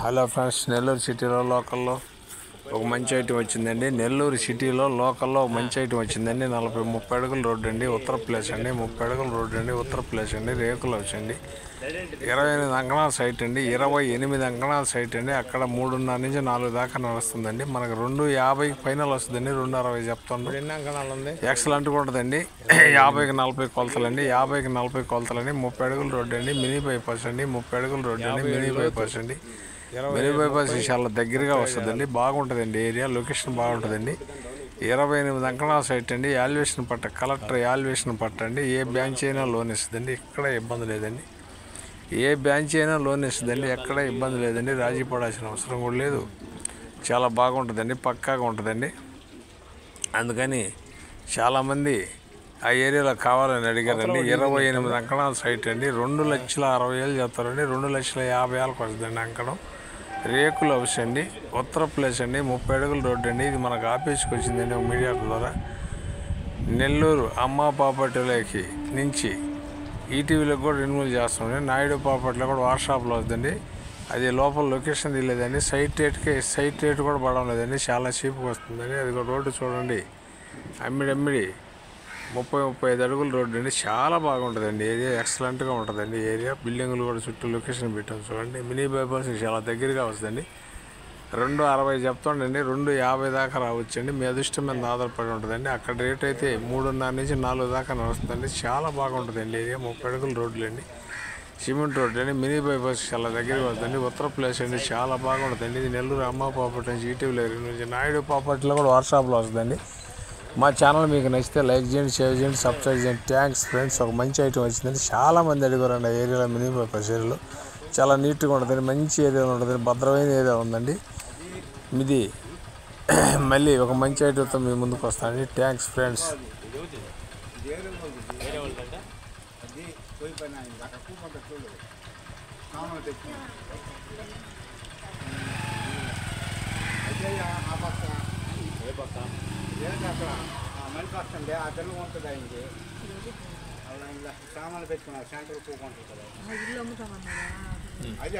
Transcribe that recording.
Hello friends, Nellore సిటీలో లోకల్లో ఒక మంచి ఐటమ్ వచ్చిందండి. నెల్లూరు సిటీలో లోకల్లో ఒక మంచి ఐటమ్ వచ్చిందండి. 30 అడుగుల రోడ్డు అండి, ఉత్తర ప్లేస్ అండి. 30 అడుగుల రోడ్డు అండి, ఉత్తర ప్లేస్ అండి. రేకులు వచ్చండి. 28 అంకణాల సైట్ అండి. 28 అంకణాల సైట్ అండి. అక్కడ 3:30 నుంచి 4 దాకా నడుస్తుందండి. మనకు 2:50 ఫైనల్ వస్తుందండి. 2:60 చెప్తాను. ఎన్ని అంకణాలు ఉంది? ఎక్సలెంట్గా ఉంటుందండి. 50కి 40 కొలతలండి. 50కి 40 కొలతలండి. 30 అడుగుల రోడ్డు అండి. మినీ బైపాస్ అండి. 30 అడుగుల రోడ్డు అండి. మినీ బైపాస్ అండి. మినీ బైపాస్ చాలా దగ్గరగా వస్తుందండి. బాగుంటుందండి ఏరియా. లొకేషన్ బాగుంటుందండి. 28 అంకణాల సైట్ అండి. యాల్యుయేషన్ పట్ట, కలెక్టర్ యాల్యుయేషన్ పట్ట అండి. ఏ బ్యాంచ్ అయినా లోన్ ఇస్తుందండి. ఇక్కడ ఇబ్బంది లేదండి. ఏ బ్యాంచ్ అయినా లోన్ ఇస్తుందండి. ఎక్కడ ఇబ్బంది లేదండి. రాజీ పడాల్సిన అవసరం కూడా లేదు. చాలా బాగుంటుందండి. పక్కాగా ఉంటుందండి. అందుకని చాలామంది ఆ ఏరియాలో కావాలని అడిగారండి. 28 అంకణాల సైట్ అండి. 2,60,000 చెప్తారండి. 2,50,000కి వస్తుందండి అంకణం. రేకుల హౌస్ అండి. ఉత్తర ప్లేస్ అండి. 30 అడుగుల రోడ్డు అండి. ఇది మనకు ఆఫీస్కి వచ్చిందండి ఒక మీడియా ద్వారా. నెల్లూరు అమ్మ ప్రాపర్టీలోకి నుంచి ఈటీవీలోకి కూడా రెన్యూవల్ చేస్తామండి. నాయుడు ప్రాపర్టీలో కూడా వాట్సాప్లో వద్దండి. అది లోపల లొకేషన్ తెలియదండి. సైట్ రేట్ కూడా పడడం లేదండి. చాలా చీప్గా వస్తుందండి. అది కూడా రోడ్డు చూడండి. అమ్మిడి 30-35 అడుగుల రోడ్డు అండి. చాలా బాగుంటుందండి ఏరియా. ఎక్సలెంట్గా ఉంటుందండి ఏరియా. బిల్డింగులు కూడా చుట్టూ లొకేషన్ పెట్టాం చూడండి. మినీ బైపాస్ చాలా దగ్గరగా వస్తుందండి. 2:60 చెప్తాండండి. 2:50 దాకా రావచ్చండి. మీ అదృష్టం మీద ఆధారపడి ఉంటుందండి. అక్కడ రేట్ అయితే 3:30 నుంచి 4 దాకా నడుస్తుందండి. చాలా బాగుంటుందండి ఏరియా. 30 అడుగుల రోడ్లు అండి. సిమెంట్ రోడ్డు అండి. మినీ బైపాస్ చాలా దగ్గరగా వస్తుందండి. ఉత్తర ప్లేస్ అండి. చాలా బాగుంటుందండి. ఇది నెల్లూరు అమ్మ ప్రాపర్టీ నుంచి ఈటీవీలో నుంచి నాయుడు ప్రాపర్టీలో కూడా వాట్సాప్లో వస్తుందండి. మా ఛానల్ మీకు నచ్చితే లైక్ చేయండి, షేర్ చేయండి, సబ్స్క్రైబ్ చేయండి. Thanks friends. ఒక మంచి ఐటమ్ వచ్చిందండి. చాలామంది అడిగారండి ఆ ఏరియాలో. మినీ బైపాస్ ఏరియాలో చాలా నీట్గా ఉంటుందండి. మంచి ఏరియాలో ఉంటుందండి. భద్రమైన ఏరియా ఉందండి. ఇది మళ్ళీ ఒక మంచి ఐటమ్తో మీ ముందుకు వస్తానండి. Thanks friends. మళ్ళీ ఆ పిల్లలు ఉంటుంది ఆయనకి సామాన్లు పెట్టుకున్నారు సెంటర్ కూకుంటుంది కదా. అది